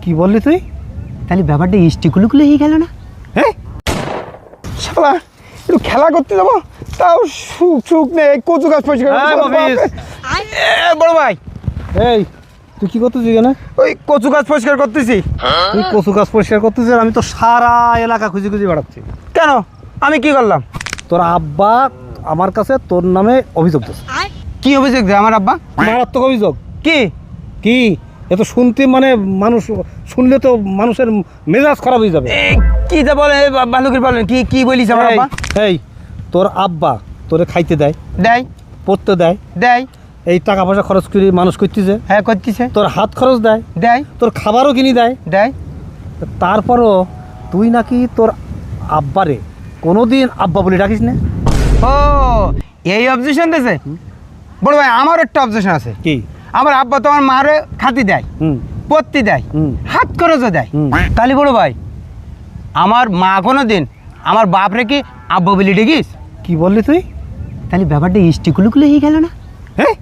কি বললি তুই? তাহলে ব্যাপারটা ইস্টিকুলুকুলো হয়ে গেল না? হ্যাঁ শালা একটু খেলা করতে যাবো, তাও সুখ সুখ নেই, কচু গাছ পরিষ্কার এই মফিজ। বড় ভাই এই তুই কি করতেছিস এখানে? ওই কচু গাছ পরিষ্কার করতেছি। তুই কচু গাছ পরিষ্কার করতেছিস, আর আমি তো সারা এলাকা খুঁজে খুঁজে বেড়াচ্ছি। কেন, আমি কি করলাম? তোর আব্বা আমার কাছে তোর নামে অভিযোগ দিচ্ছে। কি অভিযোগ দেয় আমার আব্বা? মারাত্মক অভিযোগ। কি? কি এ তো শুনতে মানে মানুষ শুনলে তো মানুষের মেজাজ খারাপ হয়ে যাবে। কি যা বলে বালুকের বলেন, কি কি বলিস আমার আব্বা? এই তোর আব্বা তোরে খাইতে দেয়, দেয় পড়তে দেয়, দেয়। এই টাকা পয়সা খরচ করে মানুষ করতেছে, হ্যাঁ করতেছে। তোর হাত খরচ দেয়, দেয় তোর খাবারও কিনে দেয়। দেয়। তারপরও তুই নাকি তোর আব্বারে কোনোদিন আব্বা বলে ডাকিস না। ও এই অবজেকশন দিয়েছে বড় ভাই। আমার একটা অবজেকশন আছে। কি? আমার আব্বা তো আমার মারে খাতি দেয়, হুম পত্তি দেয়, হুম। হাত খরচও দেয়। হুম। তাহলে বড় ভাই আমার মা কোনো দিন আমার বাপরে কি আব্বা বলে ডেকিস? কি বললি তুই? তাহলে ব্যাপারটা ইস্টিকুলুকুলো হয়ে গেল না? হ্যাঁ